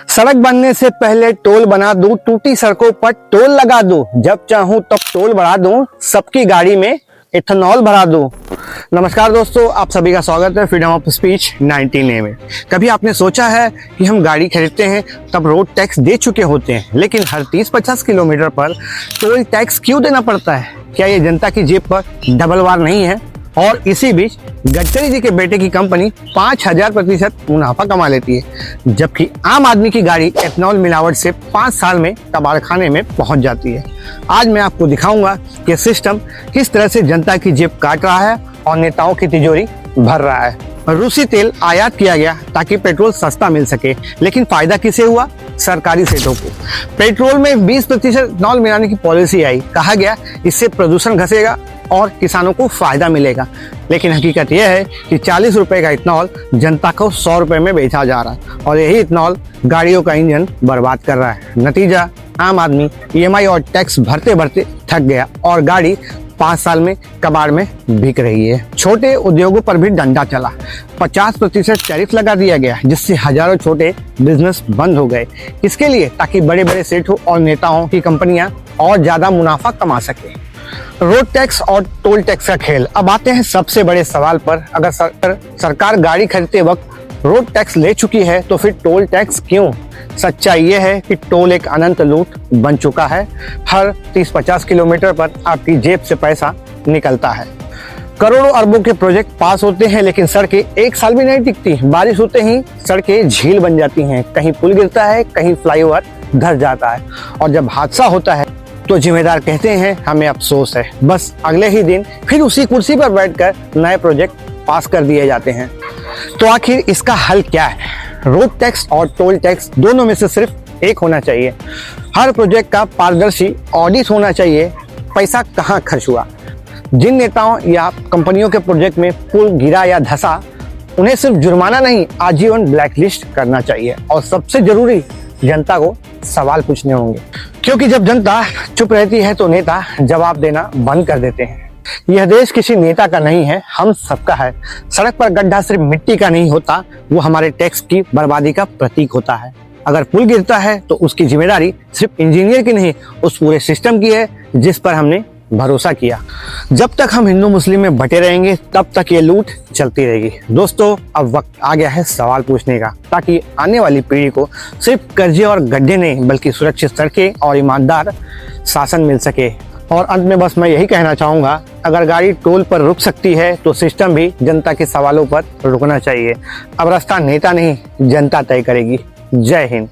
सड़क बनने से पहले टोल बना दूं, टूटी सड़कों पर टोल लगा दूं, जब चाहूं तब टोल बढ़ा दूं, सबकी गाड़ी में इथेनॉल भरा दूं। नमस्कार दोस्तों, आप सभी का स्वागत है फ्रीडम ऑफ स्पीच 19A में। कभी आपने सोचा है कि हम गाड़ी खरीदते हैं तब रोड टैक्स दे चुके होते हैं, लेकिन हर 30-50 किलोमीटर पर टोल टैक्स क्यों देना पड़ता है? क्या ये जनता की जेब पर डबल वार नहीं है? और इसी बीच गडकरी जी के बेटे की कंपनी 5000% मुनाफा कमा लेती है, जबकि आम आदमी की गाड़ी एथेनॉल मिलावट से 5 साल में कबाड़खाने में पहुंच जाती है। आज मैं आपको दिखाऊंगा कि सिस्टम किस तरह से जनता की जेब काट रहा है और नेताओं की तिजोरी भर रहा है। रूसी तेल आयात किया गया ताकि पेट्रोल सस्ता मिल सके, लेकिन फायदा किसे हुआ? सरकारी सेठों को। पेट्रोल में 20% इथेनॉल मिलाने की पॉलिसी आई, कहा गया इससे प्रदूषण घटेगा और किसानों को फायदा मिलेगा, लेकिन हकीकत यह है कि 40 रुपए का इथेनॉल जनता को 100 रुपए में बेचा जा रहा है और यही इथेनॉल गाड़ियों का इंजन बर्बाद कर रहा है। नतीजा, आम आदमी EMI और टैक्स भरते भरते थक गया और गाड़ी 5 साल में कबाड़ में बिक रही है। छोटे उद्योगों पर भी डंडा चला, 50% टैरिफ लगा दिया गया, जिससे हजारों छोटे बिजनेस बंद हो गए। इसके लिए ताकि बड़े बड़े सेठों और नेताओं की कंपनियां और ज्यादा मुनाफा कमा सके। रोड टैक्स और टोल टैक्स का खेल। अब आते हैं सबसे बड़े सवाल पर। अगर सरकार गाड़ी खरीदते वक्त रोड टैक्स ले चुकी है तो फिर टोल टैक्स क्यों? सच्चाई यह है कि टोल एक अनंत लूट बन चुका है। हर 30-50 किलोमीटर पर आपकी जेब से पैसा निकलता है। करोड़ों अरबों के प्रोजेक्ट पास होते हैं, लेकिन सड़कें 1 साल भी नहीं टिकती। बारिश होते ही सड़कें झील बन जाती हैं, कहीं पुल गिरता है, कहीं फ्लाईओवर धंस जाता है, और जब हादसा होता है तो जिम्मेदार कहते हैं हमें अफसोस है। बस अगले ही दिन फिर उसी कुर्सी पर बैठकर नए प्रोजेक्ट पास कर दिए जाते हैं। तो आखिर इसका हल क्या है? रोड टैक्स और टोल टैक्स दोनों में से सिर्फ एक होना चाहिए। हर प्रोजेक्ट का पारदर्शी ऑडिट होना चाहिए। पैसा कहाँ खर्च हुआ? जिन नेताओं या कंपनियों के प्रोजेक्ट में पुल गिरा या धंसा, उन्हें सिर्फ जुर्माना नहीं, आजीवन ब्लैकलिस्ट करना चाहिए। और सबसे जरूरी, जनता को सवाल पूछने होंगे, क्योंकि जब जनता चुप रहती है तो नेता जवाब देना बंद कर देते हैं। यह देश किसी नेता का नहीं है, हम सबका है। सड़क पर गड्ढा सिर्फ मिट्टी का नहीं होता, वो हमारे टैक्स की बर्बादी का प्रतीक होता है। अगर पुल गिरता है तो उसकी जिम्मेदारी सिर्फ इंजीनियर की नहीं, उस पूरे सिस्टम की है जिस पर हमने भरोसा किया। जब तक हम हिंदू मुस्लिम में बटे रहेंगे तब तक ये लूट चलती रहेगी। दोस्तों, अब वक्त आ गया है सवाल पूछने का, ताकि आने वाली पीढ़ी को सिर्फ कर्जे और गड्ढे नहीं, बल्कि सुरक्षित सड़कें और ईमानदार शासन मिल सके। और अंत में बस मैं यही कहना चाहूंगा, अगर गाड़ी टोल पर रुक सकती है तो सिस्टम भी जनता के सवालों पर रुकना चाहिए। अब रास्ता नेता नहीं, जनता तय करेगी। जय हिंद।